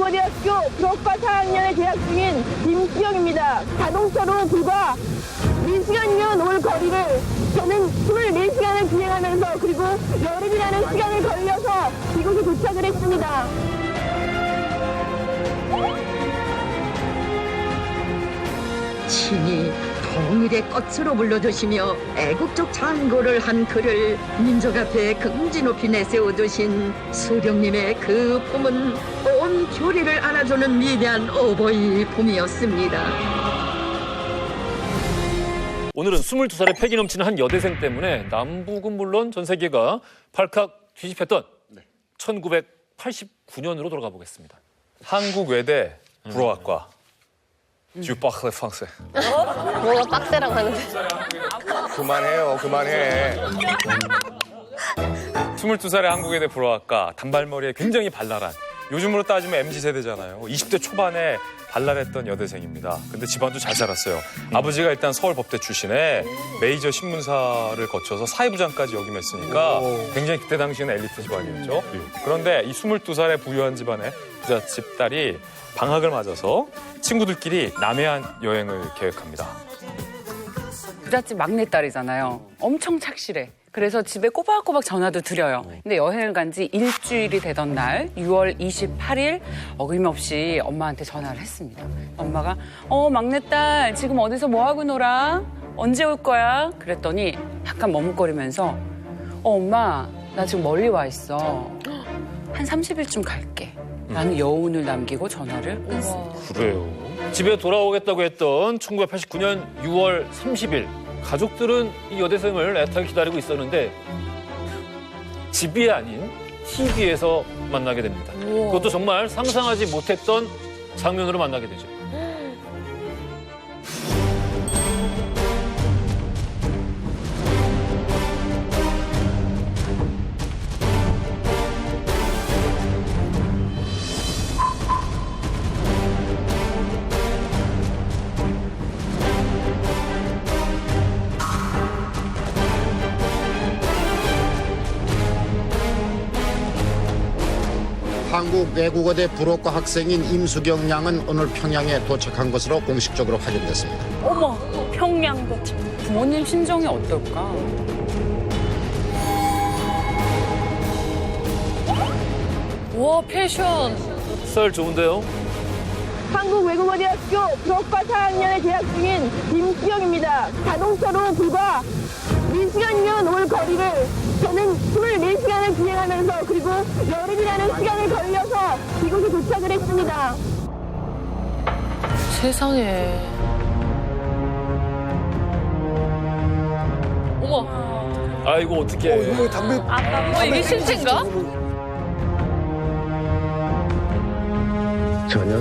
외국어대학교 불어과 4학년에 재학 중인 김수영입니다. 자동차로 불과 4시간여 놓을 거리를 저는 24시간을 비행하면서 그리고 여름이라는 시간을 걸려서 이곳에 도착을 했습니다. 친히 통일의 꽃으로 불러주시며 애국적 장고를 한 그를 민족 앞에 긍지 높이 내세워두신 수령님의 그 품은 온 교리를 안아주는 위대한 어버이 품이었습니다. 오늘은 22살의 패기 넘치는 한 여대생 때문에 남북은 물론 전 세계가 발칵 뒤집혔던 1989년으로 돌아가 보겠습니다. 한국 외대 불어학과 듀파르 프랑세. 뭐가 빡세라고 하는데. 그만해요, 그만해. 22살의 한국외대 불어학과, 단발머리에 굉장히 발랄한, 요즘으로 따지면 MZ세대잖아요. 20대 초반에 발랄했던 여대생입니다. 근데 집안도 잘 살았어요. 아버지가 일단 서울법대 출신에 메이저 신문사를 거쳐서 사회부장까지 역임했으니까 굉장히 그때 당시에는 엘리트 집안이었죠. 그런데 이 22살의 부유한 집안의 부잣집 딸이 방학을 맞아서 친구들끼리 남해안 여행을 계획합니다. 부잣집 막내딸이잖아요. 엄청 착실해. 그래서 집에 꼬박꼬박 전화도 드려요. 근데 여행을 간 지 일주일이 되던 날 6월 28일 어김없이 엄마한테 전화를 했습니다. 엄마가 막내딸 지금 어디서 뭐하고 놀아? 언제 올 거야? 그랬더니 약간 머뭇거리면서 엄마 나 지금 멀리 와 있어. 한 30일쯤 갈게. 라는 여운을 남기고 전화를 끊습니다. 그래요. 집에 돌아오겠다고 했던 1989년 6월 30일. 가족들은 이 여대생을 애타게 기다리고 있었는데 집이 아닌 TV에서 만나게 됩니다. 그것도 정말 상상하지 못했던 장면으로 만나게 되죠. 한국 외국어대 불어과 학생인 임수경 양은 오늘 평양에 도착한 것으로 공식적으로 확인됐습니다. 어머, 평양도. 부모님 심정이 어떨까? 우와, 패션. 썰 좋은데요? 한국 외국어대학교 불어과 4학년에 재학 중인 김수영입니다. 자동차로 불과 4시간여 놓을 거리를 저는 24시간을 비행하면서 그리고 여름이라는 시간을 걸려서 이곳에 도착을 했습니다. 세상에. 어머, 아이고 어떡해. 이거 담배. 이게 실제인가? 전혀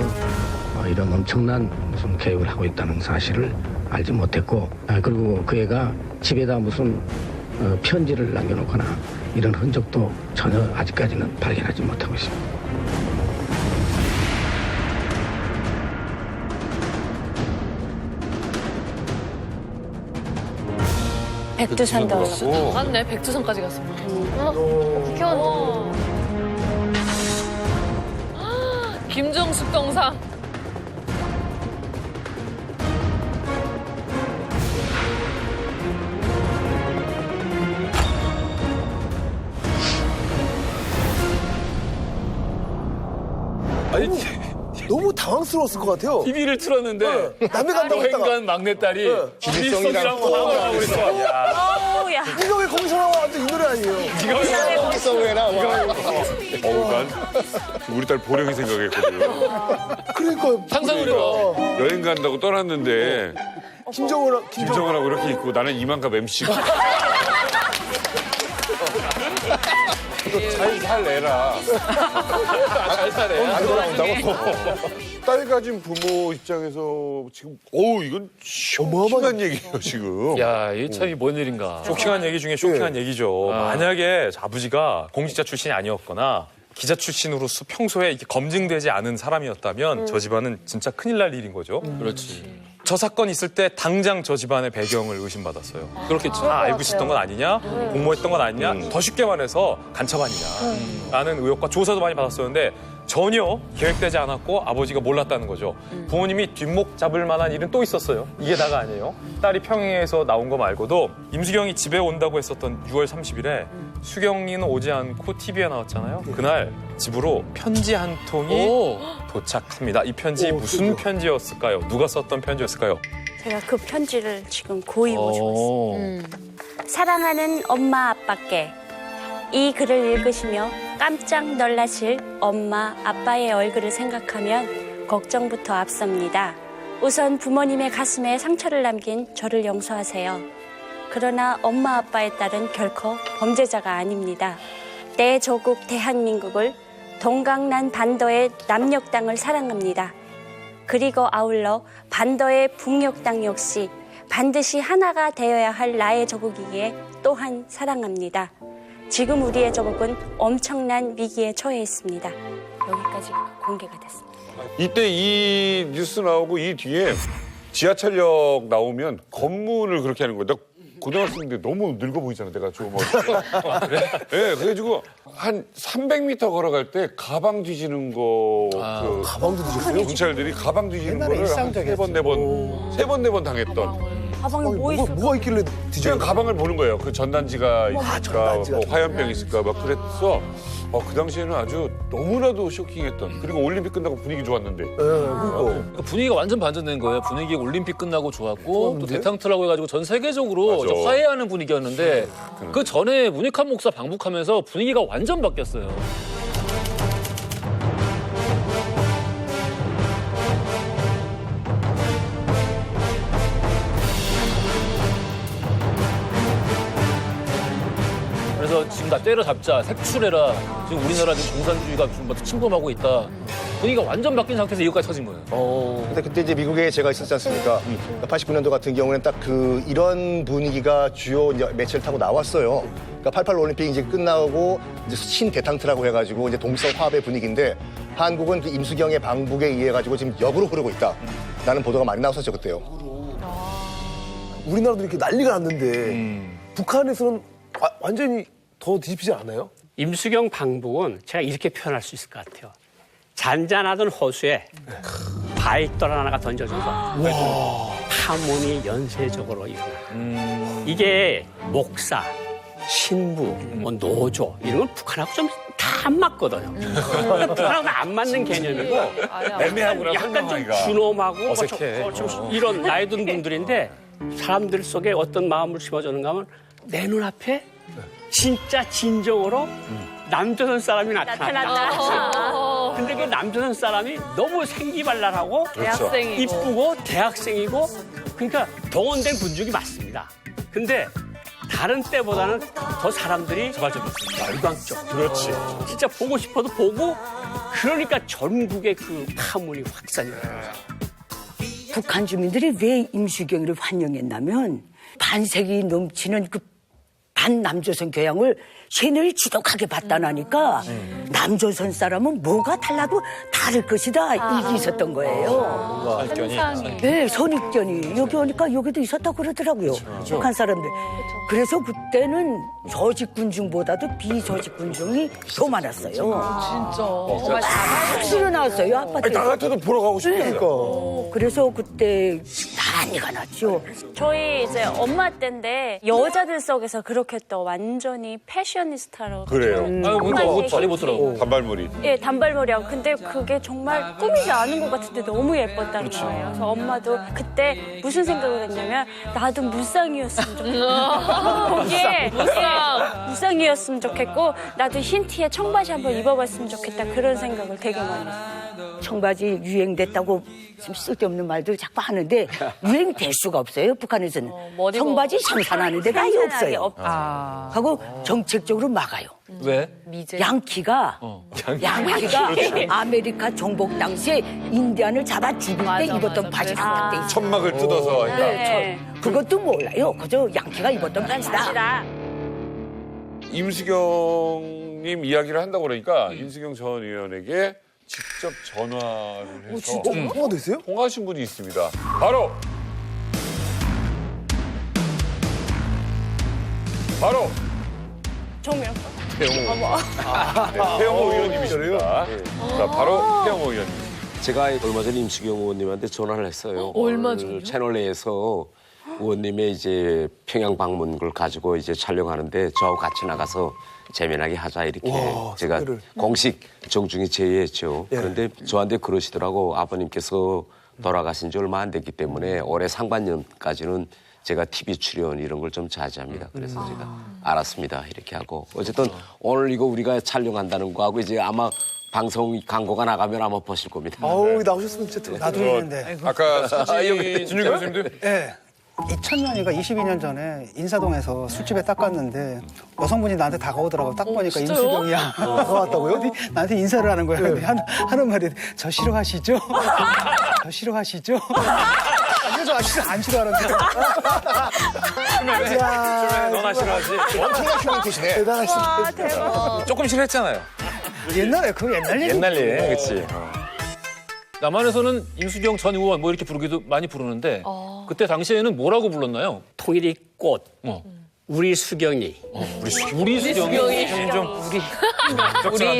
이런 엄청난 무슨 계획을 하고 있다는 사실을 알지 못했고, 그리고 그 애가 집에다 무슨 편지를 남겨놓거나 이런 흔적도 전혀 아직까지는 발견하지 못하고 있습니다. 백두산 더 맞네, 백두산까지 갔어. 국회의원. 김정숙 동상. 아니, 너무 당황스러웠을 것 같아요. TV를 틀었는데 남해 간다고 여행 했다가. 간 막내딸이 김일성이랑 김일성이랑 통화를 하고 있어. 야. 이거 왜 거기서 나와? 완전 이 노래 아니에요? 거기서 왜 나와? 난 우리 딸 보령이 생각했거든요. 그러니까. 상상을 해봐. 여행 간다고 떠났는데 김정은하고 이렇게 있고 나는 이만큼 MC고. 잘 살래라. 잘 사네. 안 돌아온다고. 딸 가진 부모 입장에서 지금 이건 쇼킹한 얘기예요 지금. 야, 이게 참 뭔 일인가. 쇼킹한 얘기 중에 쇼킹한 얘기죠. 만약에 아버지가 공직자 출신이 아니었거나 기자 출신으로 평소에 이렇게 검증되지 않은 사람이었다면 저 집안은 진짜 큰일 날 일인 거죠. 그렇지. 저 사건 있을 때 당장 저 집안의 배경을 의심받았어요. 그렇겠지. 다 알고 있었던 건 아니냐? 공모했던 건 아니냐? 더 쉽게 말해서 간첩 아니냐? 라는 의혹과 조사도 많이 받았었는데 전혀 계획되지 않았고 아버지가 몰랐다는 거죠. 부모님이 뒷목 잡을 만한 일은 또 있었어요. 이게 다가 아니에요. 딸이 평양에서 나온 거 말고도 임수경이 집에 온다고 했었던 6월 30일에 수경이는 오지 않고 TV에 나왔잖아요. 그날 집으로 편지 한 통이 도착합니다. 이 편지 무슨 편지였을까요? 누가 썼던 편지였을까요? 제가 그 편지를 지금 고이 모시고 있습니다. 사랑하는 엄마 아빠께 이 글을 읽으시며 깜짝 놀라실 엄마 아빠의 얼굴을 생각하면 걱정부터 앞섭니다. 우선 부모님의 가슴에 상처를 남긴 저를 용서하세요. 그러나 엄마 아빠의 딸은 결코 범죄자가 아닙니다. 내 조국 대한민국을 동강난 반도의 남녘 땅을 사랑합니다. 그리고 아울러 반도의 북녘 땅 역시 반드시 하나가 되어야 할 나의 조국이기에 또한 사랑합니다. 지금 우리의 조국은 엄청난 위기에 처해 있습니다. 여기까지 공개가 됐습니다. 이때 이 뉴스 나오고 이 뒤에 지하철역 나오면 검문을 그렇게 하는 거야. 나 고등학생인데 너무 늙어 보이잖아, 내가 좀. 그래? 네, 그래가지고 한 300m 걸어갈 때 가방 뒤지는 거. 가방도 뒤졌어요? 경찰들이 가방 뒤지는 거를 한 세 번, 네 번 당했던. 가방에 뭐 있을까? 뭐가 있길래 뒤져요? 그냥 가방을 보는 거예요. 그 전단지가 있을까, 뭐 화염병 있을까, 막 그랬어. 그 당시에는 아주 너무나도 쇼킹했던. 그리고 올림픽 끝나고 분위기 좋았는데. 그러니까. 분위기가 완전 반전된 거예요. 분위기가 올림픽 끝나고 좋았고 또 대탕트라고 해가지고 전 세계적으로 맞아. 이제 화해하는 분위기였는데 그 전에 문익환 목사 방북하면서 분위기가 완전 바뀌었어요. 그래서 지금 다 때려잡자, 색출해라. 지금 우리나라 지금 공산주의가 지금 침범하고 있다. 분위기가 완전 바뀐 상태에서 이것까지 터진 거예요. 근데 그때 이제 미국에 제가 있었지 않습니까? 89년도 같은 경우에는 딱 이런 분위기가 주요 이제 매체를 타고 나왔어요. 그러니까 88 올림픽이 이제 끝나고 이제 신대탕트라고 해가지고 이제 동성 화합의 분위기인데 한국은 그 임수경의 방북에 의해 가지고 지금 역으로 흐르고 있다. 라는 보도가 많이 나왔었죠 그때요. 우리나라도 이렇게 난리가 났는데 북한에서는 완전히 더 뒤집히지 않아요? 임수경 방북은 제가 이렇게 표현할 수 있을 것 같아요. 잔잔하던 호수에 바위돌 하나가 던져져서 파문이 연쇄적으로 일어나. 이게 목사, 신부, 뭐 노조 이런 건 북한하고 좀 다 안 맞거든요. 북한하고 안 맞는 개념이고 애매하구나, 약간 좀 설명하기가. 준엄하고 어색해. 좀 이런 나이 든 분들인데 사람들 속에 어떤 마음을 심어주는가 하면 내 눈앞에 진짜 진정으로 남조선 사람이 나타났다. 근데 그 남조선 사람이 너무 생기발랄하고 대학생이고. 이쁘고 대학생이고 그러니까 동원된 군중이 맞습니다. 근데 다른 때보다는 더 사람들이 열광적. 그렇지. 진짜 보고 싶어도 보고 그러니까 전국의 그 파문이 확산이 돼요. 북한 주민들이 왜 임수경이를 환영했냐면 반세기 넘치는 그 반남조선 교양을 세뇌를 지독하게 받다나니까 남조선 사람은 뭐가 달라도 다를 것이다 이게 있었던 거예요. 네, 선입견이 여기 오니까 여기도 있었다고 그러더라고요. 북한 사람들. 그래서 그때는 조직 군중보다도 비조직 군중이 더 많았어요. 진짜. 일어났어요 아파트. 나 같아도 보러 가고 싶다니까. 그래서 그때 난리가 났죠. 저희 이제 엄마 때인데 여자들 속에서 그렇게 또 완전히 패셔니스타로 그래요. 아유, 그러니까 옷 잘 입었더라고. 단발머리. 예, 단발머리하고. 근데 그게 정말 꾸미지 않은 것 같은데 너무 예뻤다는 거예요. 그래서 엄마도 그때 무슨 생각을 했냐면 나도 무쌍이었으면 좋겠고 거기에 무쌍이었으면 좋겠고 나도 흰 티에 청바지 한번 입어봤으면 좋겠다 그런 생각을 되게 많이 했어요. 청바지 유행됐다고 좀 쓸데없는 말도 자꾸 하는데 유행될 수가 없어요. 북한에서는. 청바지 생산하는 데가 아예 없어요. 하고 정책적으로 막아요. 왜? 양키가 아메리카 정복 당시에 인디안을 잡아 죽을 때 입었던 바지랑 돼 있어요. 천막을 뜯어서. 네. 그것도 몰라요. 그저 양키가 입었던 바지다. 임수경님 이야기를 한다고 그러니까 임수경 전 의원에게 직접 전화를 해서 진짜? 통화됐어요? 통화하신 분이 있습니다. 바로 정명. 태영호 의원님이십니다. 자, 바로 태영호 의원님. 제가 얼마 전에 임수경 의원님한테 전화를 했어요. 얼마 오늘 전이요? 채널 내에서 의원님의 이제 평양 방문을 가지고 이제 촬영하는데 저하고 같이 나가서 재미나게 하자 이렇게 제가 공식 정중히 제의했죠. 그런데 저한테 그러시더라고. 아버님께서 돌아가신 지 얼마 안 됐기 때문에 올해 상반년까지는 제가 TV 출연 이런 걸 좀 자제합니다. 그래서 제가 알았습니다 이렇게 하고 어쨌든 오늘 이거 우리가 촬영한다는 거하고 이제 아마 방송 광고가 나가면 아마 보실 겁니다. 아우 나오셨으면 진짜 나도 있는데. 아까 준준 교수님도 네. 2000년인가 22년 전에 인사동에서 술집에 딱 갔는데 여성분이 나한테 다가오더라고. 딱 보니까 진짜요? 임수경이야. 다가왔다고요? 어디 나한테 인사를 하는 거야. 근데 하는 말이 저 싫어하시죠? 저 싫어하시죠? 아니요, 안 싫어하는데. 너나 싫어하지. 엄청난 휴먼티시네. 대단하시다. 대박. 조금 싫어했잖아요. 옛날에 그 옛날 얘기. 옛날 일, 그치. 남한에서는 임수경 전 의원 뭐 이렇게 부르기도 많이 부르는데 그때 당시에는 뭐라고 불렀나요? 통일이 꽃, 우리 수경이. 우리 수경이 좀 우리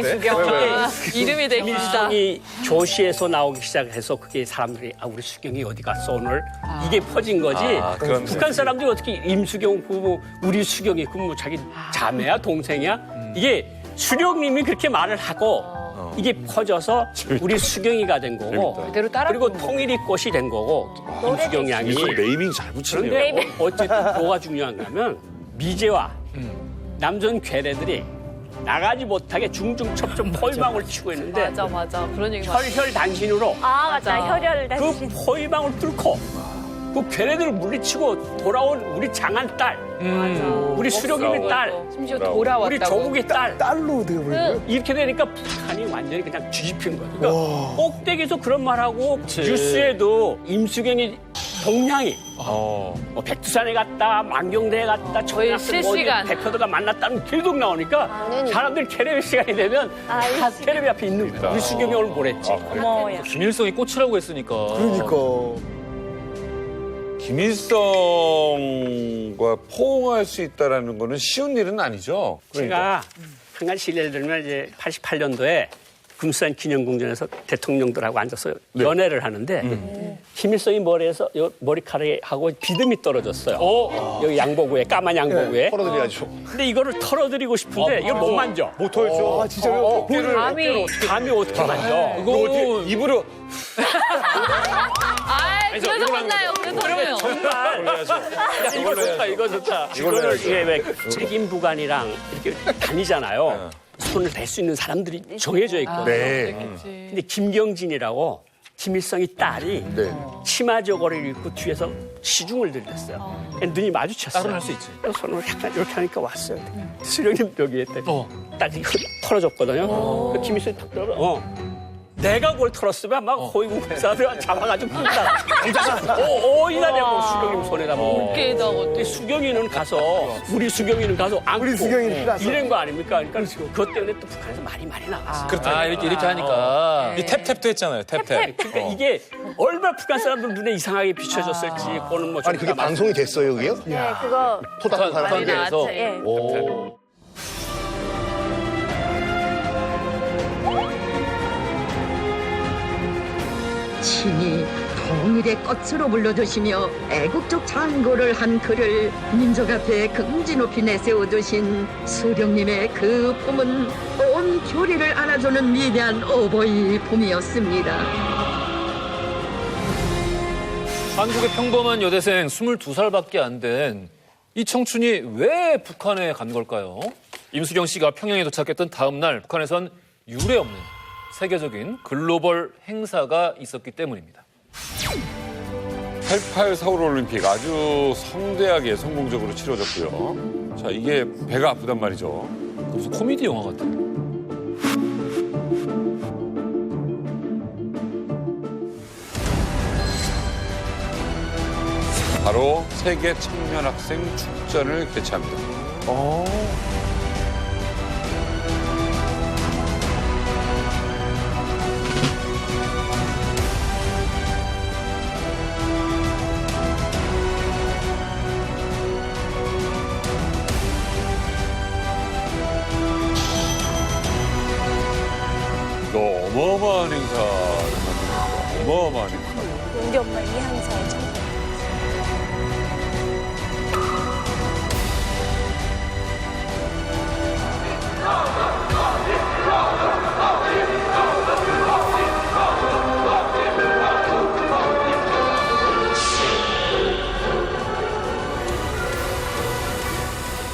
수경. 이름이 되게 길다. 이 조시에서 나오기 시작해서 그게 사람들이 우리 수경이 어디 갔어 오늘 이게 퍼진 거지. 그런데. 북한 사람들이 어떻게 임수경 부부 우리 수경이 그뭐 자기 자매야 동생이야 이게 수령님이 그렇게 말을 하고 이게 퍼져서 우리 수경이가 된 거고 그대로 따라 그리고 통일이 꽃이 된 거고 임수경 양이. 네이밍 잘 붙이네요. 그런데 어쨌든 뭐가 중요한가면 미제와 남전 괴뢰들이 나가지 못하게 중중첩첩 포위망을 치고 있는데 맞아. 그런 얘기 많아. 혈혈단신으로 맞아. 혈혈을 다시. 그 포위망을 뚫고 그 괴뢰들을 물리치고 돌아온 우리 장한 딸, 우리 수령님의 딸, 심지어 돌아왔다고. 우리 조국의 딸. 딸로 어떻게 부르고요? 이렇게 되니까 북한이 완전히 그냥 뒤집힌 거예요. 그러니까 꼭대기에서 그런 말하고 뉴스에도 임수경이 동량이 백두산에 갔다, 만경대에 갔다, 거의 실시간. 대표들과 만났다는 계속 나오니까 사람들이 테레비 시간이 되면 다 테레비 앞에 있는 거예요. 우리 수경이 오늘 뭘 했지? 어머야. 김일성이 꽃이라고 했으니까. 그러니까. 김일성과 포옹할 수 있다라는 거는 쉬운 일은 아니죠. 제가 한 가지 예를 들면 이제 88년도에 금수산 기념궁전에서 대통령들하고 앉아서 연애를 하는데 김일성이 머리에서 머리카락하고 비듬이 떨어졌어요. 여기 양보구에 까만 양보구에. 털어드려야죠. 근데 이거를 털어드리고 싶은데 이걸 못 만져. 못 털죠. 아 진짜요? 감이 어떻게 만져? 이거 어떻게 입으로 그래서 혼나요. 그래서 혼나요. 이거 좋다. 이거를 이게 왜 책임 부관이랑 이렇게 다니잖아요. 손을 댈 수 있는 사람들이 정해져 있거든요. 근데 김경진이라고 김일성이 딸이 치마 저고리를 입고 뒤에서 시중을 들렸어요. 눈이 마주쳤어요. 딸은 할 수 있지. 손을 약간 이렇게 하니까 왔어요. 수령님 여기 했더니 딱 이거 털어줬거든요. 그 김일성이 탁 들어. 내가 그걸 털었으면 막 호위국 사람들 잡아가지고 pun다. 이나 내고 수경님 손에다 뭐. 근데 수경이는 가서 우리 수경이는 가서 안고 우리 수경이는 필요하죠. 이런 거 아닙니까? 그러니까 그것 때문에 또 북한에서 말이 많이 나갔어. 이렇게 하니까. 이 탭탭도 했잖아요, 탭탭. 그러니까 이게 얼마나 북한 사람들 눈에 이상하게 비춰졌을지 그거는 뭐 아니 그게 방송이 됐어요 그게요? 네, 그거. 토닥토닥에서. 예. 오. 친히 통일의 꽃으로 불러주시며 애국적 창고를 한 그를 민족 앞에 긍지 높이 내세워두신 수령님의 그 품은 온 교리를 안아주는 위대한 어버이 품이었습니다. 한국의 평범한 여대생 22살밖에 안 된 이 청춘이 왜 북한에 간 걸까요? 임수경 씨가 평양에 도착했던 다음 날 북한에선 유례 없는 세계적인 글로벌 행사가 있었기 때문입니다. 88 서울올림픽 아주 성대하게 성공적으로 치러졌고요. 자, 이게 배가 아프단 말이죠. 무슨 코미디 영화 같아. 바로 세계 청년 학생 축전을 개최합니다. 어마어마하니까. 우리 엄마 이항사의 참.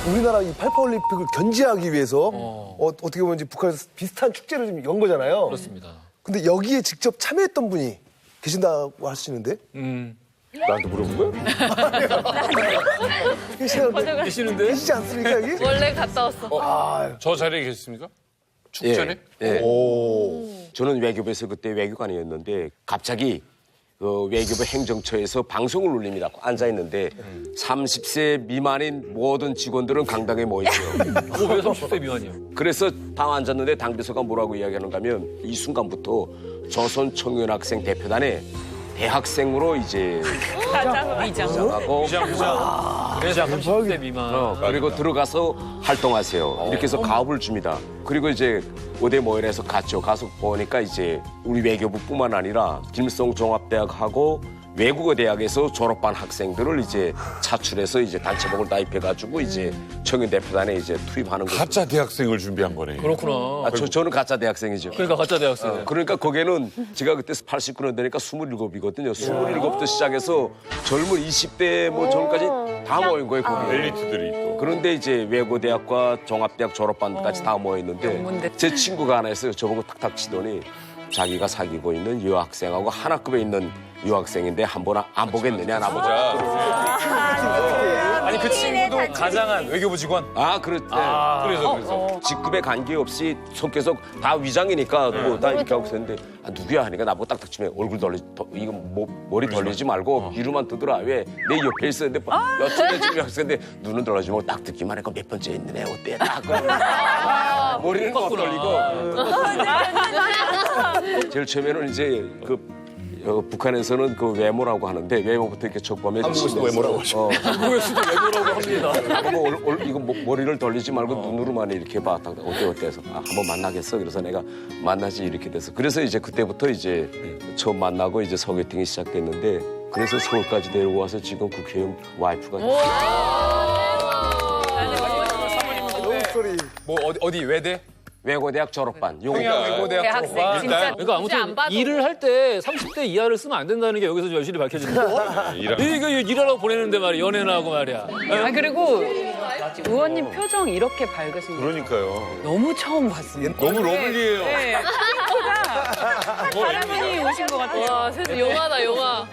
우리나라 이 88올림픽을 견제하기 위해서 어떻게 보면 이제 북한에서 비슷한 축제를 좀 연 거잖아요. 그렇습니다. 근데 여기에 직접 참여했던 분이 계신다고 하시는데? 나한테 물어본 거야? 계시는데? 계시지 않습니까, 여기? 원래 갔다 왔어. 저 자리에 계셨습니까? 축전에? 예. 저는 외교부에서 그때 외교관이었는데 갑자기 그 외교부 행정처에서 방송을 울립니다. 앉아 있는데 30세 미만인 모든 직원들은 강당에 모여 있어요. 왜 30세 미만이요? 그래서 다 앉았는데 당비서가 뭐라고 이야기하는가 하면 이 순간부터 조선 청년학생 대표단에 대학생으로 이제 위장하고 그래서 30세 미만. 그리고 들어가서 활동하세요. 이렇게 해서 가업을 줍니다. 그리고 이제 어대 모임에서 갔죠. 가서 보니까 이제 우리 외교부뿐만 아니라 김일성 종합대학하고 외국어 대학에서 졸업한 학생들을 이제 차출해서 이제 단체복을 가입해가지고 이제 청년 대표단에 이제 투입하는 거죠. 가짜 대학생을 준비한 거네. 그렇구나. 저는 가짜 대학생이죠. 그러니까 가짜 대학생. 그러니까 거기는 제가 그때 89년대니까 27이거든요. 27부터 시작해서 젊은 20대 뭐 전까지 다 모인 거예요, 거기. 엘리트들이 또. 그런데 이제 외고대학과 종합대학 졸업반까지 다 모여 있는데 제 친구가 하나 있어요. 저보고 탁탁 치더니 자기가 사귀고 있는 여학생하고 한 학급에 있는 여학생인데 한 번 안 보겠느냐, 나 보자. 아니 그 친구도 가장한 외교부 직원. 그렇대. 그래서. 직급에 관계없이 속해서 다 위장이니까 뭐 다 이렇게 하고 있었는데 누구야 하니까 나보고 딱딱 치면 얼굴 이거 머리 돌리지 말고 귀로만 뜨더라. 왜 내 옆에 있었는데 여친의 지금 학생인데 눈은 돌리지 말고 딱 듣기만 해서 몇 번째 있는 애 어때? 딱 머리는 못 돌리고. 제일 처음에는 이제 북한에서는 그 외모라고 하는데 외모부터 이렇게 촉범해 한국에서도 외모라고 하죠. 한국에서도 외모라고 합니다. 이거 머리를 돌리지 말고 눈으로만 이렇게 봐. 어때 해서 한번 만나겠어. 그래서 내가 만나지 이렇게 돼서 그래서 이제 그때부터 이제 처음 만나고 이제 소개팅이 시작됐는데 그래서 서울까지 데리고 와서 지금 국회의원 와이프가 뭐 어디 외대? 외고대학 졸업반. 평양 외고대학 졸업반. 그러니까 아무튼 일을 할 때 30대 이하를 쓰면 안 된다는 게 여기서 여실히 밝혀지는 거야. 이거 일하려고 보내는데 말이야. 연애나 하고 말이야. 그리고 의원님 표정 이렇게 밝으신 거 그러니까요. 너무 처음 봤어요. 너무 러블리해요. 네. 사람이 오신 것 같아요. 와, 세상 영화다, 영화.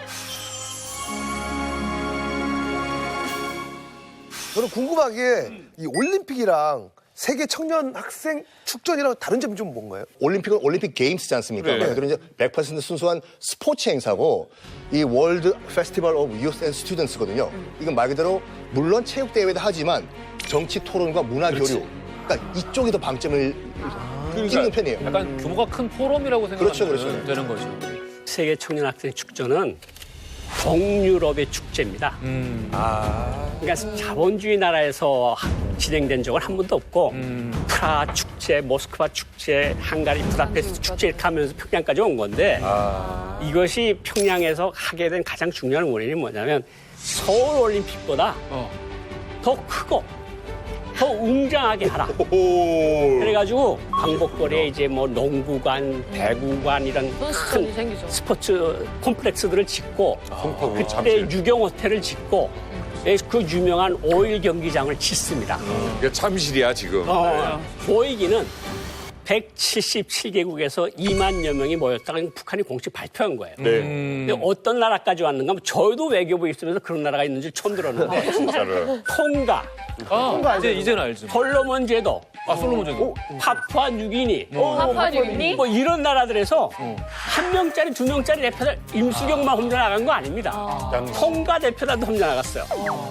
저는 궁금한 게 이 올림픽이랑 세계 청년 학생 축전이랑 다른 점이 좀 뭔가요? 올림픽은 올림픽 게임스지 않습니까? 네. 그런 이제 100% 순수한 스포츠 행사고 이 월드 페스티벌 오브 유스 앤 스튜던스거든요. 이건 말 그대로 물론 체육 대회도 하지만 정치 토론과 문화 교류. 그러니까 이쪽이 더 방점을 찍는 편이에요. 약간 규모가 큰 포럼이라고 생각하면 그렇죠. 되는 거죠. 세계 청년 학생 축전은 동유럽의 축제입니다. 그러니까 자본주의 나라에서 진행된 적은 한 번도 없고 프라하 축제, 모스크바 축제, 헝가리 부다페스트 축제 이렇게 하면서 평양까지 온 건데 이것이 평양에서 하게 된 가장 중요한 원인이 뭐냐면 서울올림픽보다 더 크고 더 웅장하게 하라. 그래가지고 광복거리에 이제 뭐 농구관, 배구관 이런 큰 스포츠 콤플렉스들을 짓고 그때 유경 호텔을 짓고 그 유명한 5일 경기장을 짓습니다. 이게 참실이야 지금. 모이기는 177개국에서 2만여 명이 모였다가 북한이 공식 발표한 거예요. 근데 어떤 나라까지 왔는가 하면 저도 외교부에 있으면서 그런 나라가 있는 줄 처음 들었는데 진짜로. 통가, 이제는 알죠. 솔로몬 제도, 솔로몬 제도. 파푸아 뉴기니, 파푸아뉴기니? 뭐 이런 나라들에서 한 명짜리, 두 명짜리 대표단 임수경만 혼자 나간 거 아닙니다. 통가 대표단도 혼자 나갔어요.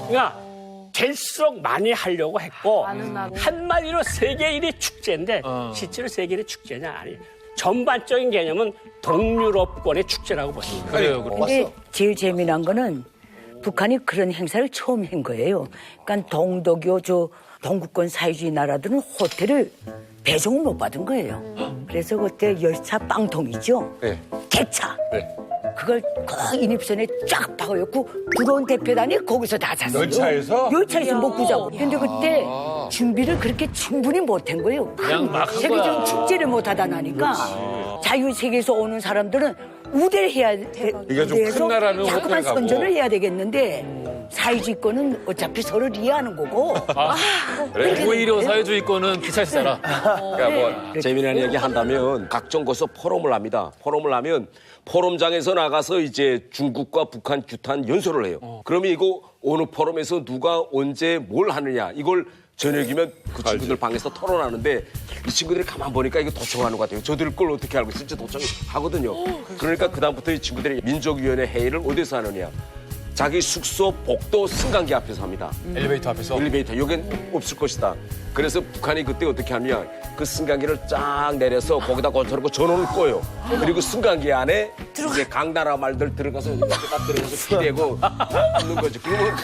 그러니까 될수록 많이 하려고 했고 한마디로 세계 1위 축제인데 실제로 세계 1위 축제냐 아니에요. 전반적인 개념은 동유럽권의 축제라고 보시면 돼요. 그래요. 근데 제일 재미난 거는 북한이 그런 행사를 처음 한 거예요. 그러니까 동독요 동구권 사회주의 나라들은 호텔을 배송을 못 받은 거예요. 그래서 그때 열차 빵통이죠. 네. 개차. 네. 그걸 꼭 인입선에 쫙 박아놓고 들어온 대표단이 거기서 다 잤어요. 열차에서? 열차에서 먹고 자고. 근데 그때 준비를 그렇게 충분히 못한 거예요. 그냥 막한 세계적인 거야. 축제를 못 하다 나니까 자유세계에서 오는 사람들은 우대를 해야 이게 좀큰 나라는 자꾸만 호텔 가고. 선전을 해야 되겠는데 사회주의권은 어차피 서로 이해하는 거고. 그래. 오히려 사회주의권은 기차에서 살아. 그러니까 뭐 재미난 얘기 한다면 각종 곳에서 포럼을 합니다. 포럼을 하면 포럼장에서 나가서 이제 중국과 북한 규탄 연설을 해요. 그러면 이거 어느 포럼에서 누가 언제 뭘 하느냐 이걸 저녁이면 그 친구들 방에서 토론하는데 이 친구들이 가만 보니까 이거 도청하는 것 같아요. 저들 걸 어떻게 알고 있을지 도청하거든요. 그러니까 그다음부터 이 친구들이 민족위원회 회의를 어디서 하느냐. 자기 숙소 복도 승강기 앞에서 합니다. 엘리베이터 앞에서? 엘리베이터. 여긴 없을 것이다. 그래서 북한이 그때 어떻게 하냐. 그 승강기를 쫙 내려서 거기다 걸쳐놓고 전원을 꺼요. 그리고 승강기 안에 이제 강나라 말들 들어가서 이렇게 딱 들어가서 기대고 있는 거죠. 그러면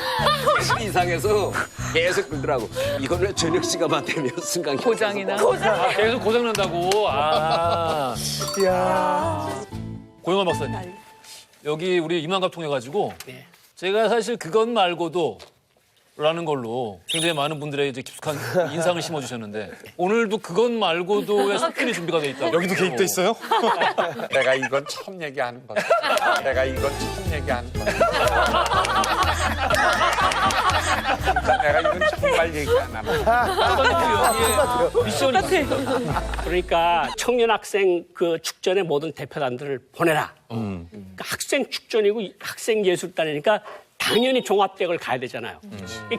계속 이상해서 계속 끌더라고. 이거는 저녁 시간만 되면 승강기 고장이나. 아, 계속 고장난다고. 아. 고영환 박사님. 여기 우리 이만갑 통해가지고 제가 사실 그것 말고도 라는 걸로 굉장히 많은 분들의 이제 깊숙한 인상을 심어주셨는데 오늘도 그것 말고도의 석편이 준비가 돼 있다고. 여기도 개입돼 있어요? 내가 이건 처음 얘기하는 거다. 내가 이건 처음 얘기하는 거다. 내가 이건 정말 얘기 안 합니다. 미션이 그러니까 청년 학생 그 축전의 모든 대표단들을 보내라. 그러니까 학생 축전이고 학생 예술단이니까 당연히 종합대학을 가야 되잖아요.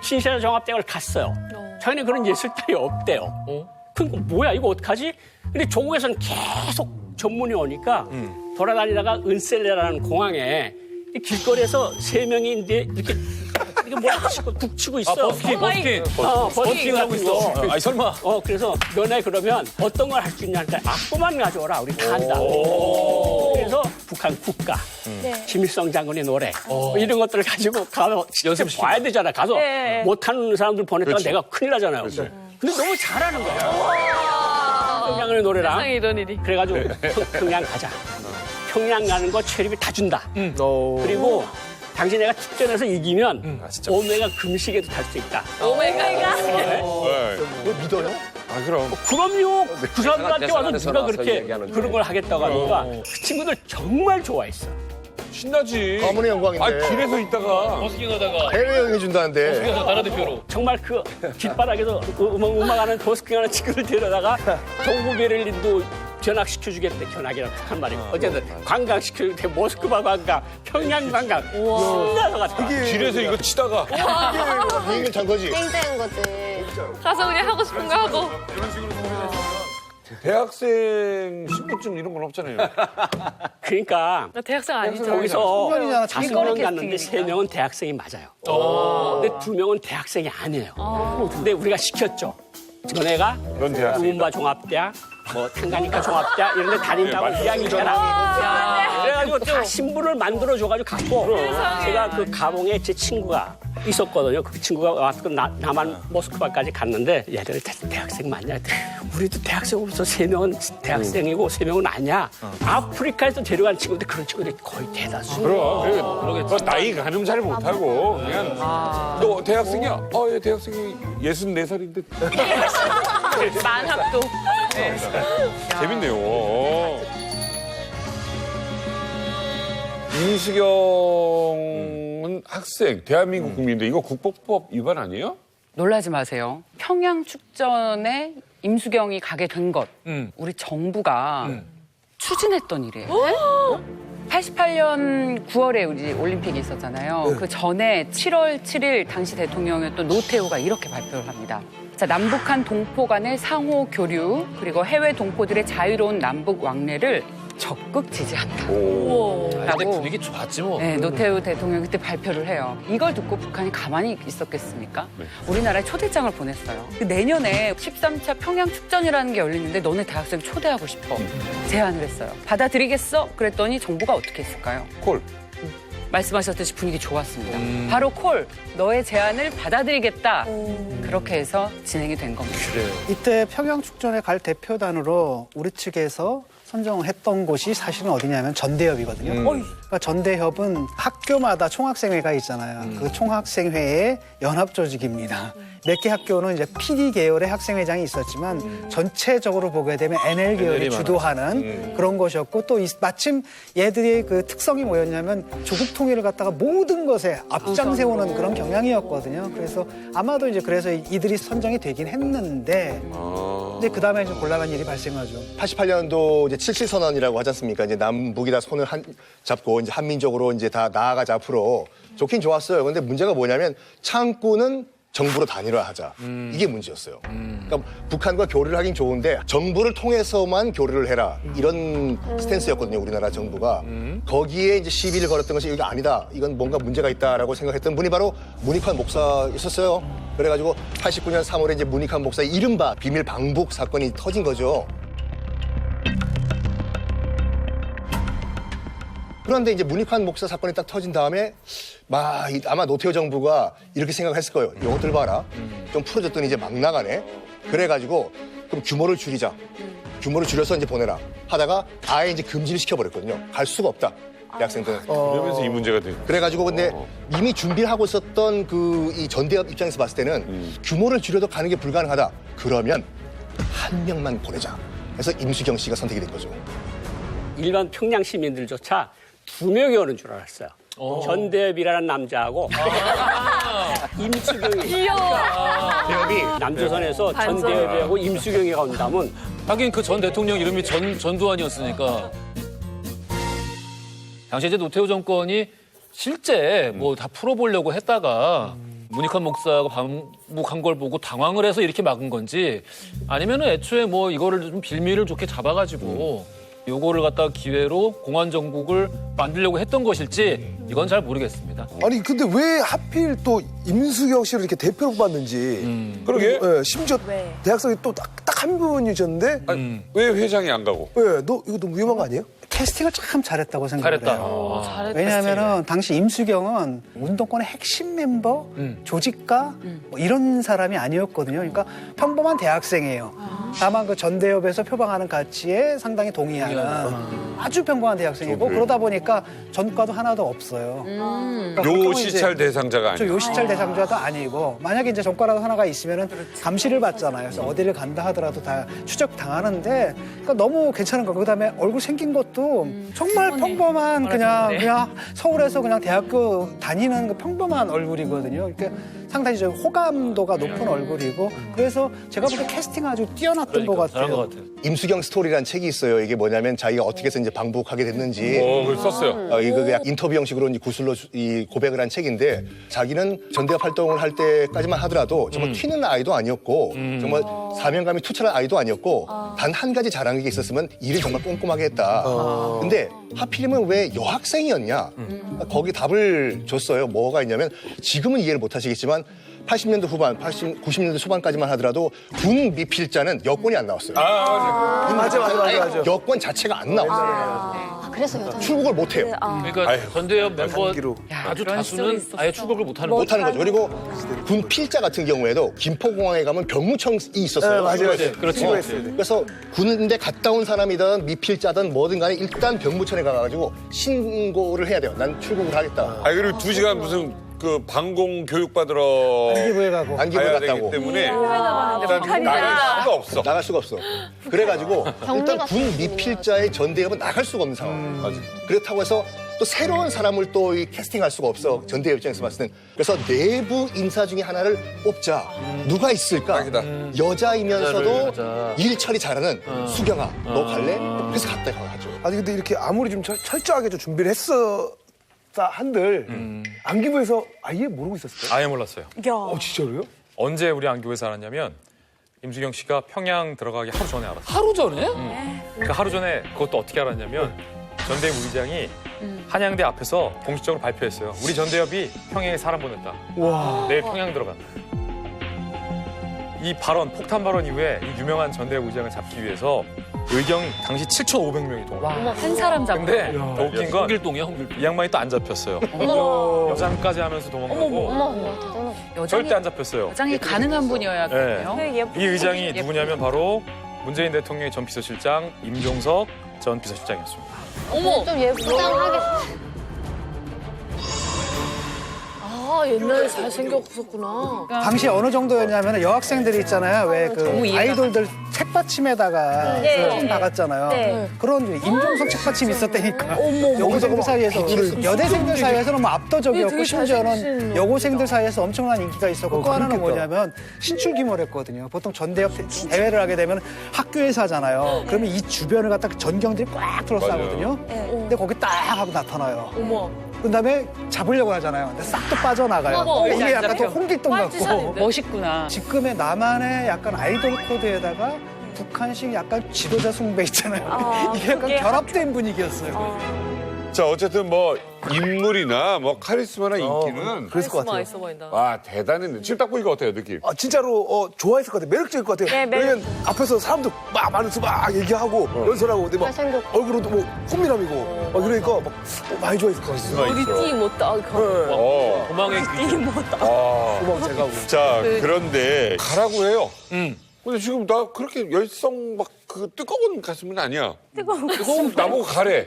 신시아 종합대학을 갔어요. 자기네 그런 예술단이 없대요. 그럼 뭐야 이거 어떡하지? 근데 조국에서는 계속 전문이 오니까 돌아다니다가 은셀레라는 공항에 이 길거리에서 3명이 이제 이렇게 뭐라 치고 북치고 있어. 버스킹. 버스킹 하고 있어. 아니 설마. 그래서 너네 그러면 어떤 걸 할 수 있냐 하니까 악보만 가져오라. 우리 다 한다. 그래서 북한 국가, 김일성 장군의 노래 뭐 이런 것들을 가지고 가서 연습 봐야 되잖아. 가서 못하는 사람들 보냈다가 내가 큰일 나잖아요. 근데 너무 잘하는 거야. 김일성 장군의 노래랑. 세상에 이런 일이. 그래가지고 평양 가자. 평양 가는 거 체류비 다 준다. 그리고 당신애가 축전에서 이기면 오메가 금시계도 탈 수 있다. 오메가가? 뭐 믿어요? 아, 그럼. 그럼요. 그 사람들한테 와서 대사관에서 누가 나와서 그렇게 얘기하는데. 그런 걸 하겠다고 하니까 그 친구들 정말 좋아했어. 신나지. 가문의 영광인데. 아, 길에서 있다가. 버스킹 하다가 해외여행 해준다는데. 버스킹에서 나라 대표로. 정말 그 뒷바닥에서 음악하는 버스킹하는 친구를 데려다가 동부 베를린도 견학시켜주겠대. 견학이라고 한 말이에요. 어쨌든 관광시켜주겠대. 모스크바 관광, 평양 관광. 신나서 갔다. 길에서 이거 치다가. 비행기 탄 거지. 땡땡한 거지. 가서 그냥 하고 싶은 거 하고. 대학생 신분증 이런 건 없잖아요. 그러니까 나 대학생 아니죠. 거기서 청년이잖아, 5명 갔는데 3명은 대학생이 맞아요. 근데 2명은 대학생이 아니에요. 근데 우리가 시켰죠. 너네가 넌 대학생이다. 루움바 종합대학, 뭐 탕가니카 종합대학 이런 데 다닌다고 이야기해라. 그래가지고 다 신분을 만들어줘가지고 갖고 제가 그 가봉에 제 친구가 있었거든요. 그 친구가 와서 남한 모스크바까지 갔는데 얘들 대학생 맞냐? 우리도 대학생 없어. 3명은 대학생이고 3명은 아니야. 아프리카에서 데려간 친구들 그런 친구들이 거의 대다수. 그러겠지. 나이 가늠 잘 못하고 그냥 너 대학생이야? 예, 대학생이 64살인데. 만합도. 재밌네요. 이수경은 학생, 대한민국 국민인데 이거 국보법 위반 아니에요? 놀라지 마세요. 평양 축전에 임수경이 가게 된 것, 우리 정부가 추진했던 일이에요. 88년 9월에 우리 올림픽이 있었잖아요. 그 전에 7월 7일 당시 대통령이었던 노태우가 이렇게 발표를 합니다. 자, 남북한 동포 간의 상호 교류 그리고 해외 동포들의 자유로운 남북 왕래를 적극 지지한다. 근데 분위기 좋았지 뭐. 네, 노태우 대통령이 그때 발표를 해요. 이걸 듣고 북한이 가만히 있었겠습니까? 우리나라에 초대장을 보냈어요. 내년에 13차 평양 축전이라는 게 열리는데 너네 대학생 초대하고 싶어. 제안을 했어요. 받아들이겠어? 그랬더니 정부가 어떻게 했을까요? 콜. 말씀하셨듯이 분위기 좋았습니다. 바로 콜, 너의 제안을 받아들이겠다. 그렇게 해서 진행이 된 겁니다. 이때 평양 축전에 갈 대표단으로 우리 측에서 선정했던 곳이 사실은 어디냐면 전대협이거든요. 그러니까 전대협은 학교마다 총학생회가 있잖아요. 그 총학생회의 연합 조직입니다. 몇 개 학교는 이제 PD 계열의 학생회장이 있었지만 전체적으로 보게 되면 NL 계열이 주도하는 그런 것이었고 또 마침 얘들의 그 특성이 뭐였냐면 조국 통일을 갖다가 모든 것에 앞장 세우는 그런 경향이었거든요. 그래서 아마도 이제 그래서 이들이 선정이 되긴 했는데 근데 그 다음에 이제 곤란한 일이 발생하죠. 88년도 이제 77선언이라고 하지 않습니까? 이제 남북이 다 손을 잡고 이제 한민족으로 이제 다 나아가자 앞으로 좋긴 좋았어요. 근데 문제가 뭐냐면 창구는 정부로 단일화하자. 이게 문제였어요. 그러니까 북한과 교류를 하긴 좋은데 정부를 통해서만 교류를 해라. 이런 스탠스였거든요. 우리나라 정부가. 거기에 이제 시비를 걸었던 것이 이게 아니다. 이건 뭔가 문제가 있다라고 생각했던 분이 바로 문익환 목사였었어요. 그래가지고 89년 3월에 이제 문익환 목사의 이른바 비밀 방북 사건이 터진 거죠. 그런데 이제 문익환 목사 사건이 딱 터진 다음에 아마 노태우 정부가 이렇게 생각했을 거예요. 이것들 봐라. 좀 풀어줬더니 이제 막 나가네. 그래가지고 그럼 규모를 줄이자. 규모를 줄여서 이제 보내라. 하다가 아예 이제 금지를 시켜버렸거든요. 갈 수가 없다. 대학생들은. 그러면서 이 문제가 돼. 그래가지고 근데 이미 준비를 하고 있었던 그 이 전대협 입장에서 봤을 때는 규모를 줄여도 가는 게 불가능하다. 그러면 한 명만 보내자. 그래서 임수경 씨가 선택이 된 거죠. 일반 평양 시민들조차 2명이 오는 줄 알았어요. 전대협이라는 남자하고 임수경이. 대협이 남조선에서 전대협하고 임수경이가 온다면 하긴 그 전 대통령 이름이 전두환이었으니까. 당시 이제 노태우 정권이 실제 뭐 다 풀어보려고 했다가 문익환 목사가 방북한 걸 보고 당황을 해서 이렇게 막은 건지 아니면은 애초에 뭐 이거를 좀 빌미를 좋게 잡아가지고 요거를 갖다가 기회로 공안 정국을 만들려고 했던 것일지 이건 잘 모르겠습니다. 아니 근데 왜 하필 또 임수경 씨를 이렇게 대표로 뽑았는지. 그러게. 네, 심지어 대학생이 또 딱 한 분이셨는데. 아니, 왜 회장이 안 가고? 네, 너 이거 너무 위험한 거 아니에요? 캐스팅을 참 잘했다고 생각해요. 잘했다. 왜냐하면은 당시 임수경은 운동권의 핵심 멤버, 조직가 뭐 이런 사람이 아니었거든요. 그러니까 평범한 대학생이에요. 다만 그 전대협에서 표방하는 가치에 상당히 동의하는 아주 평범한 대학생이고 그러다 보니까 전과도 하나도 없어요. 그러니까 요 시찰 대상자가 아니고. 요 시찰 대상자도 아니고 만약에 이제 전과라도 하나가 있으면은 감시를 받잖아요. 그래서 어디를 간다 하더라도 다 추적 당하는데 그러니까 너무 괜찮은 거고 그다음에 얼굴 생긴 것도 정말 평범한 그냥 서울에서 그냥 대학교 다니는 그 평범한 얼굴이거든요. 그러니까 상당히 좀 호감도가 높은 얼굴이고 그래서 제가 볼 때 캐스팅 아주 뛰어났던 것 같아요. 임수경 스토리라는 책이 있어요. 이게 뭐냐면 자기가 어떻게 해서 이제 방북하게 됐는지. 그걸 썼어요. 이거 그냥 인터뷰 형식으로 이제 구술로 이 고백을 한 책인데 자기는 전대협 활동을 할 때까지만 하더라도 정말 튀는 아이도 아니었고 정말 사명감이 투철한 아이도 아니었고 단 한 가지 잘한 게 있었으면 일을 정말 꼼꼼하게 했다. 근데 하필이면 왜 여학생이었냐? 거기 답을 줬어요. 뭐가 있냐면 지금은 이해를 못 하시겠지만 80년대 후반, 90년대 초반까지만 하더라도 군 미필자는 여권이 안 나왔어요. 맞아. 여권 자체가 안 나왔어요. 그래서 여자 출국을 못 해요. 그러니까 전대협 멤버 아주 다수는 아예 출국을 못하는 거죠. 그리고 군 필자 같은 경우에도 김포공항에 가면 병무청이 있었어요. 맞아요. 그렇지. 그래서 군대 갔다 온 사람이든 미필자든 뭐든 간에 일단 병무청에 가가지고 신고를 해야 돼요. 난 출국을 하겠다. 그리고 2시간 무슨 그 방공 교육 받으러 안기부에 가고 안기부에 갔다고 때문에 일단 나갈 수가 없어. 나갈 수가 없어. 그래가지고 일단 군 미필자의 전대협은 나갈 수가 없는 상황. 그렇다고 해서 또 새로운 사람을 또 캐스팅할 수가 없어. 전대협 입장에서 봤을 땐. 그래서 내부 인사 중에 하나를 뽑자. 누가 있을까? 여자이면서도 일 처리 잘하는 수경아. 너 갈래? 그래서 갔다가 하죠. 아니 근데 이렇게 아무리 좀 철저하게 좀 준비를 했어. 한들 안기부에서 아예 모르고 있었어요? 아예 몰랐어요. 진짜로요? 언제 우리 안기부에서 알았냐면 임수경 씨가 평양 들어가기 하루 전에 알았어요. 하루 전에? 그 하루 전에 그것도 어떻게 알았냐면 전대협 의장이 한양대 앞에서 공식적으로 발표했어요. 우리 전대협이 평양에 사람 보냈다. 내일 평양 들어간다. 이 발언, 폭탄 발언 이후에 이 유명한 전대협 의장을 잡기 위해서 의경이 당시 7,500명이 동원했어요. 한 사람 잡고. 근데 더 웃긴 건 이 양반이 또 안 잡혔어요. 여장까지 하면서 도망가고 절대 안 잡혔어요. 여장이 가능한 분이어야겠네요. 이 의장이 누구냐면 바로 문재인 대통령의 전 비서실장 임종석, 전 비서실장이었습니다. 어머, 좀 예쁘장하게. 아, 옛날에 잘생겼었구나. 당시 어느 정도였냐면 여학생들이 있잖아요. 왜 그 너무 이해가 아이돌들 책받침에다가 네. 사진 박았잖아요. 네. 그런 임종석 책받침이 있었다니까. 어머. 여고생들 사이에서 여대생들 사이에서는 뭐 압도적이었고 되게 심지어는 잘생기신 여고생들 사이에서 엄청난 인기가 있었고 또 하나는 그러니까. 뭐냐면 신출귀몰했거든요. 보통 전대협 대회를 하게 되면 학교에서 하잖아요. 그러면 이 주변을 갖다가 전경들이 꽉 둘러싸거든요. 근데 거기 딱 하고 나타나요. 어머. 그다음에 잡으려고 하잖아요. 근데 싹 또 빠져나가요. 어머, 이게 안 약간 또 잡혀. 홍길동 같고. 빨치산인데? 멋있구나. 지금의 나만의 약간 아이돌 코드에다가 북한식 약간 지도자 숭배 있잖아요. 이게 약간 그게 결합된 분위기였어요. 자, 어쨌든 뭐 인물이나 뭐 카리스마나 인기는 그랬을 것 같아요. 있어 보인다. 와, 대단했네. 지금 딱 보니까 어때요, 느낌? 진짜로 좋아했을 것 같아요. 매력적일 것 같아요. 네, 매력. 왜냐면 앞에서 사람도 막 많으면서 막 얘기하고 연설하고 근데 막 잘생겼고. 얼굴도 뭐 꽃미남이고 막 그러니까 막 많이 좋아했을 것 같아요. 우리 띠 못다. 어. 도망의 귀. 못다. 고마워 제가. 자, 그런데 가라고 해요. 근데 지금 나 그렇게 열성 막 그 뜨거운 가슴은 아니야. 뜨거운 나보고 가래.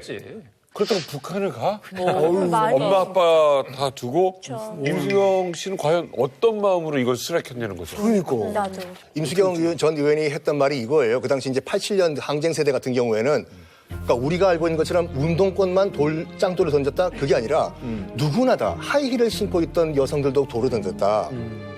그렇다고 북한을 가? 엄마 아빠 다 두고 임수경 씨는 과연 어떤 마음으로 이걸 수락했냐는 거죠. 그러니까. 나도. 임수경 전 의원이 했던 말이 이거예요. 그 당시 이제 87년 항쟁 세대 같은 경우에는 그러니까 우리가 알고 있는 것처럼 운동권만 짱돌을 던졌다? 그게 아니라 누구나 다 하이힐을 신고 있던 여성들도 돌을 던졌다.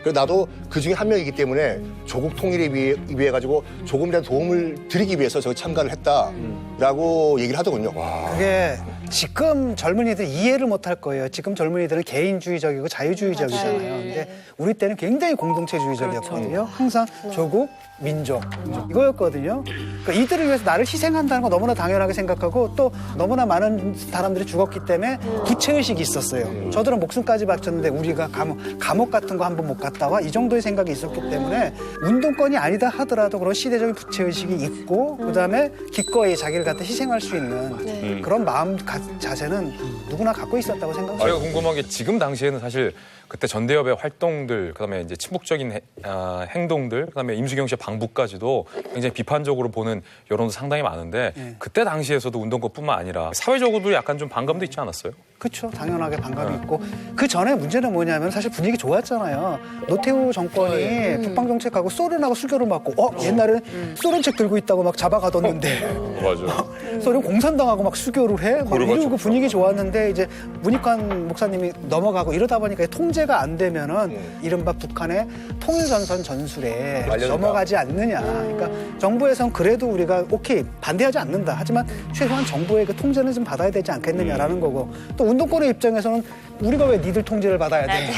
그래서 나도 그 중에 한 명이기 때문에 조국 통일에 위해 가지고 조금이라도 도움을 드리기 위해서 저기 참가를 했다라고 얘기를 하더군요. 그게 지금 젊은이들 이해를 못할 거예요. 지금 젊은이들은 개인주의적이고 자유주의적이잖아요. 근데 우리 때는 굉장히 공동체주의적이었거든요. 항상 조국, 민족 이거였거든요. 그러니까 이들을 위해서 나를 희생한다는 거 너무나 당연하게 생각하고 또 너무나 많은 사람들이 죽었기 때문에 구체의식이 있었어요. 저들은 목숨까지 바쳤는데 우리가 감옥 같은 거 한 번 못 갔다 와 이 정도의 생각이 있었기 때문에 운동권이 아니다 하더라도 그런 시대적인 부채의식이 있고 그다음에 기꺼이 자기를 갖다 희생할 수 있는 그런 마음 자세는 누구나 갖고 있었다고 생각합니다. 제가 궁금한 게 지금 당시에는 사실 그때 전대협의 활동들, 그다음에 이제 침묵적인 행동들, 그다음에 임수경 씨의 방북까지도 굉장히 비판적으로 보는 여론도 상당히 많은데 그때 당시에서도 운동권뿐만 아니라 사회적으로도 약간 좀 반감도 있지 않았어요? 그렇죠. 당연하게 반감이 있고 그 전에 문제는 뭐냐면 사실 분위기 좋았잖아요. 노태우 정권이 북방 정책하고 소련하고 수교를 받고 옛날에는 소련 책 들고 있다고 막 잡아가뒀는데 맞아. 소련 공산당하고 막 수교를 해? 막 이러고 고르바초프. 분위기 좋았는데 이제 문익환 목사님이 넘어가고 이러다 보니까 통제가 안 되면은 이른바 북한의 통일전선 전술에 넘어가지 않느냐. 그러니까 정부에서는 그래도 우리가 오케이 반대하지 않는다. 하지만 최소한 정부의 그 통제는 좀 받아야 되지 않겠느냐라는 거고 또 운동권의 입장에서는 우리가 왜 니들 통제를 받아야 돼?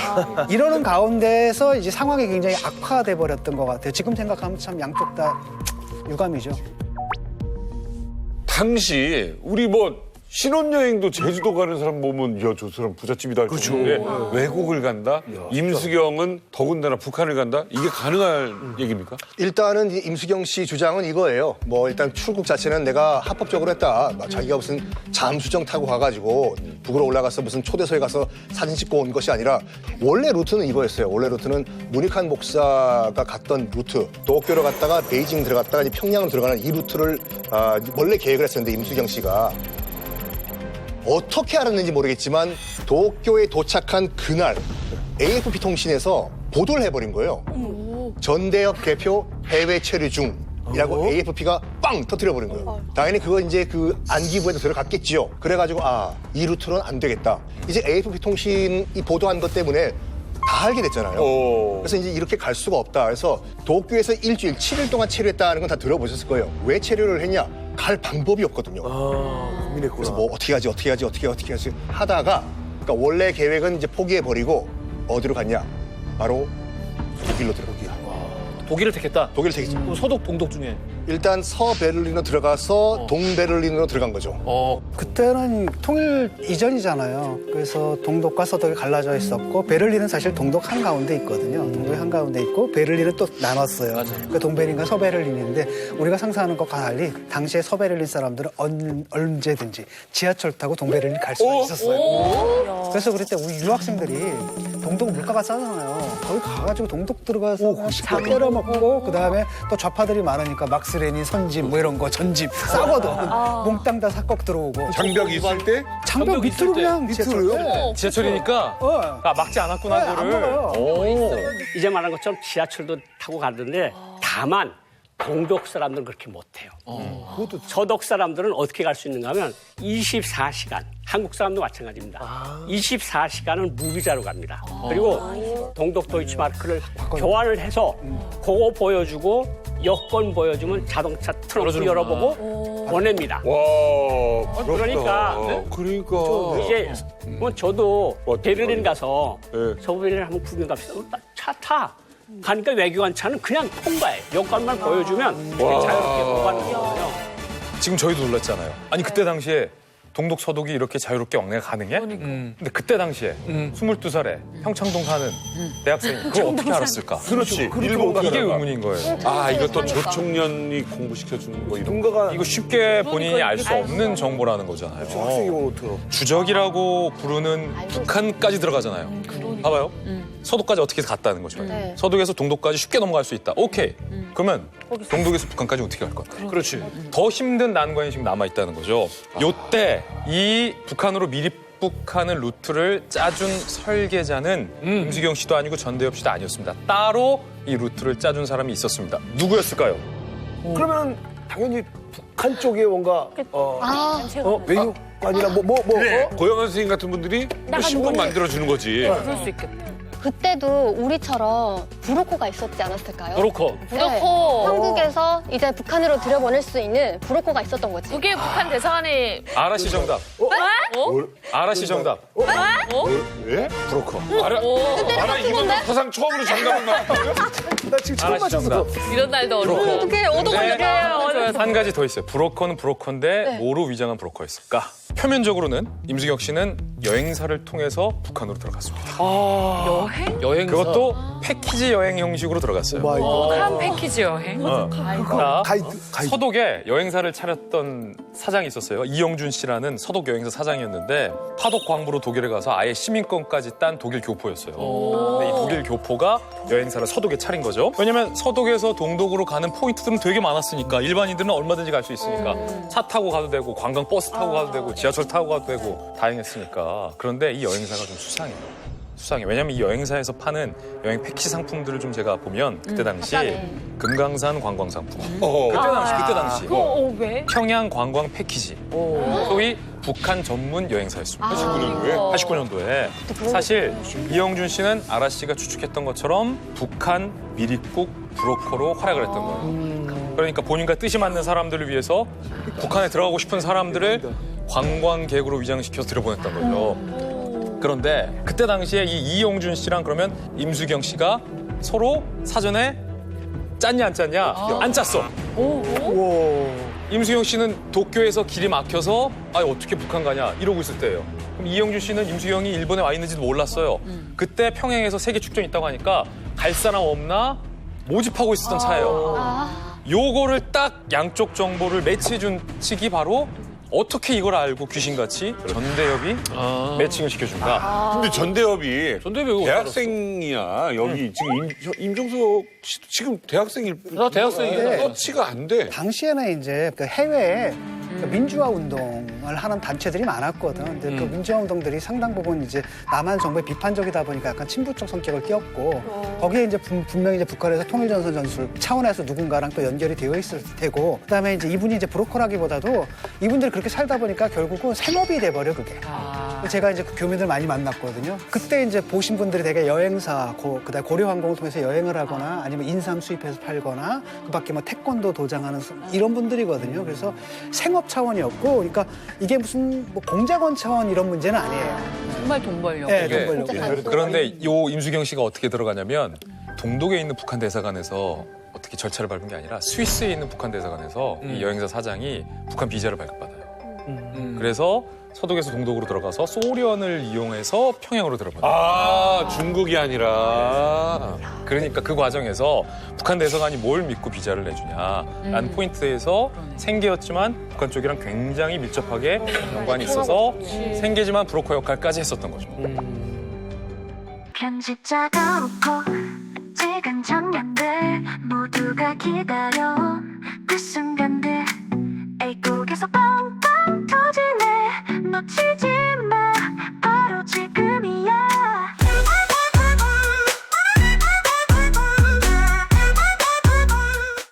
이러는 가운데서 이제 상황이 굉장히 악화돼 버렸던 것 같아요. 지금 생각하면 참 양쪽 다 유감이죠. 당시 우리 뭐 신혼여행도 제주도 가는 사람 보면 야, 저 사람 부잣집이다 할 정도인데 외국을 간다? 임수경은 더군다나 북한을 간다? 이게 가능한 얘기입니까? 일단은 이 임수경 씨 주장은 이거예요. 뭐 일단 출국 자체는 내가 합법적으로 했다. 막 자기가 무슨 잠수정 타고 가가지고 북으로 올라가서 무슨 초대소에 가서 사진 찍고 온 것이 아니라 원래 루트는 이거였어요. 원래 루트는 문익환 목사가 갔던 루트. 도쿄로 갔다가 베이징 들어갔다가 이제 평양으로 들어가는 이 루트를 원래 계획을 했었는데 임수경 씨가 어떻게 알았는지 모르겠지만 도쿄에 도착한 그날 AFP 통신에서 보도를 해버린 거예요. 전대협 대표 해외 체류 중이라고 AFP가 빵 터뜨려버린 거예요. 당연히 그거 이제 그 안기부에도 들어갔겠지요. 그래가지고 이 루트는 안 되겠다. 이제 AFP 통신이 보도한 것 때문에 다 알게 됐잖아요. 그래서 이제 이렇게 갈 수가 없다. 그래서 도쿄에서 일주일, 7일 동안 체류했다는 건 다 들어보셨을 거예요. 왜 체류를 했냐? 갈 방법이 없거든요. 그래서 뭐 어떻게 하지 하다가 그러니까 원래 계획은 이제 포기해버리고 어디로 갔냐? 바로 독일로 들어가기. 독일을 택했다? 독일을 택했죠. 그럼 서독, 동독 중에? 일단 서베를린으로 들어가서 동베를린으로 들어간 거죠. 그때는 통일 이전이잖아요. 그래서 동독과 서독이 갈라져 있었고 베를린은 사실 동독 한가운데 있거든요. 동독 한가운데 있고 베를린은 또 나눴어요. 그러니까 동베를린과 서베를린인데 우리가 상상하는 것과 달리 당시에 서베를린 사람들은 언제든지 지하철 타고 동베를린 갈 수가 있었어요. 그래서 그럴 때 우리 유학생들이 동독 물가가 싸잖아요. 거기 가가지고 동독 들어가서 다 때려 먹고 그다음에 또 좌파들이 많으니까 막스 레닌 선집 뭐 이런 거 전집 싸거든. 몽땅 다 삭걱 들어오고. 장벽 있을 때? 장벽 밑으로 그냥 밑으로요? 지하철이니까 막지 않았구나 안 그거를. 먹어요. 이제 말한 것처럼 지하철도 타고 가는데 다만 동독 사람들은 그렇게 못해요. 서독 사람들은 어떻게 갈 수 있는가 하면 24시간, 한국 사람도 마찬가지입니다. 24시간은 무비자로 갑니다. 그리고 동독 도이치마르크를 교환을 해서 그거 보여주고 여권 보여주면 자동차 트렁크 열어보고 보냅니다. 와, 그러니까 이제 뭐 저도 베를린 가서 서부베를린 한번 구경 갑시다. 차 타. 가니까 외교관 차는 그냥 통과해. 여권만 보여주면 자유롭게 통과하는 거예요. 지금 저희도 놀랐잖아요. 아니 그때 당시에 동독 서독이 이렇게 자유롭게 왕래가 가능해? 근데 그때 당시에 22살에 평창동 사는 대학생이 그걸 어떻게 알았을까? 그렇지. 일본 이게 가다가. 의문인 거예요. 아, 이것도 저청년이 공부시켜주는 거 이런 거. 이거 쉽게 본인이 알 수 없는 정보라는 거잖아요. 주적이라고 부르는 북한까지 들어가잖아요. 봐봐요. 서독까지 어떻게 갔다는 거죠. 네. 서독에서 동독까지 쉽게 넘어갈 수 있다. 오케이. 그러면 동독에서 북한까지 어떻게 갈 거야? 그렇지. 더 힘든 난관이 지금 남아있다는 거죠. 요때 이 북한으로 미립북하는 루트를 짜준 설계자는 임수경 씨도 아니고 전대엽 씨도 아니었습니다. 따로 이 루트를 짜준 사람이 있었습니다. 누구였을까요? 그러면 당연히 북한 쪽에 뭔가 외교관이나 그래. 고영한 선생님 같은 분들이 신분 만들어주는 거지. 그럴 수 있겠다. 그때도 우리처럼 브로커가 있었지 않았을까요? 브로커. 네. 한국에서 이제 북한으로 들여보낼 수 있는 브로커가 있었던 거지. 그게 북한 대사관이 아라씨 정답. 아라씨 정답. 왜? 브로커. 알아 이번 사상 처음으로 정답을 나왔어요? 나 지금 처음 아라씨 맞췄어. 정답. 이런 날도 어려워. 어떻게 얻어걸렸어요? 한 가지 더 있어요. 브로커는 브로커인데 뭐로 위장한 브로커였을까? 표면적으로는 임수경 씨는 여행사를 통해서 북한으로 들어갔습니다. 여행? 여행사. 그것도 패키지 여행 형식으로 들어갔어요. 북한 패키지 여행? 자, 서독에 여행사를 차렸던 사장이 있었어요. 이영준 씨라는 서독 여행사 사장이었는데 파독 광부로 독일에 가서 아예 시민권까지 딴 독일 교포였어요. 근데 이 독일 교포가 여행사를 서독에 차린 거죠. 왜냐면 서독에서 동독으로 가는 포인트들은 되게 많았으니까 일반인들은 얼마든지 갈 수 있으니까 차 타고 가도 되고 관광 버스 타고 가도 되고 지하철 타고 가도 되고 다행했으니까. 그런데 이 여행사가 좀 수상해요. 왜냐면 이 여행사에서 파는 여행 패키지 상품들을 좀 제가 보면 그때 당시 금강산 관광 상품. 그때 당시 왜? 평양 관광 패키지. 소위 북한 전문 여행사였습니다. 89년도에. 사실 이영준 씨는 아라 씨가 추측했던 것처럼 북한 미립국 브로커로 활약을 했던 거예요. 그러니까 본인과 뜻이 맞는 사람들을 위해서 북한에 들어가고 싶은 사람들을 관광객으로 위장시켜서 들여보냈던 거죠. 그런데 그때 당시에 이 이영준 씨랑 그러면 임수경 씨가 서로 사전에 짰냐 안 짰냐? 안 짰어. 임수경 씨는 도쿄에서 길이 막혀서 어떻게 북한 가냐 이러고 있을 때예요. 그럼 이영준 씨는 임수경이 일본에 와 있는지도 몰랐어요. 그때 평양에서 세계 축전이 있다고 하니까 갈 사람 없나 모집하고 있었던 차예요. 요거를 딱 양쪽 정보를 매치해준 측이 바로 어떻게 이걸 알고 귀신같이 전대엽이 매칭을 시켜준다. 근데 전대엽이 대학생이야. 여기 지금 임종석 씨도 지금 대학생일 뿐. 대학생이야. 터치가 안 돼. 당시에는 이제 그 해외에 민주화 운동을 하는 단체들이 많았거든. 근데 그 민주화 운동들이 상당 부분 이제 남한 정부에 비판적이다 보니까 약간 친부적 성격을 띄었고 거기에 이제 분명히 이제 북한에서 통일전선 전술 차원에서 누군가랑 또 연결이 되어 있을 테고 그다음에 이제 이분이 이제 브로커라기보다도 이분들이 그렇게 살다 보니까 결국은 생업이 돼버려 그게. 제가 이제 그 교민들 많이 만났거든요. 그때 이제 보신 분들이 되게 여행사, 그다음에 고려항공을 통해서 여행을 하거나 아니면 인삼 수입해서 팔거나 그밖에 뭐 태권도 도장하는 이런 분들이거든요. 그래서 생업 차원이었고, 그러니까 이게 무슨 뭐 공작원 차원 이런 문제는 아니에요. 정말 돈 벌려고. 네, 돈 벌려고. 그런데 요 임수경 씨가 어떻게 들어가냐면 동독에 있는 북한 대사관에서 어떻게 절차를 밟은 게 아니라 스위스에 있는 북한 대사관에서 이 여행사 사장이 북한 비자를 발급받아요. 그래서 서독에서 동독으로 들어가서 소련을 이용해서 평양으로 들어가요. 중국이 아니라. 그러니까 그 과정에서 북한 대사관이 뭘 믿고 비자를 내주냐라는 포인트에서 생계였지만 북한 쪽이랑 굉장히 밀접하게 연관이 있어서 생계지만 브로커 역할까지 했었던 거죠. 편집자가 웃고 찍은 장면들 모두가 기다려 그 순간들 애국에서 빵빵 터지네 놓치지 마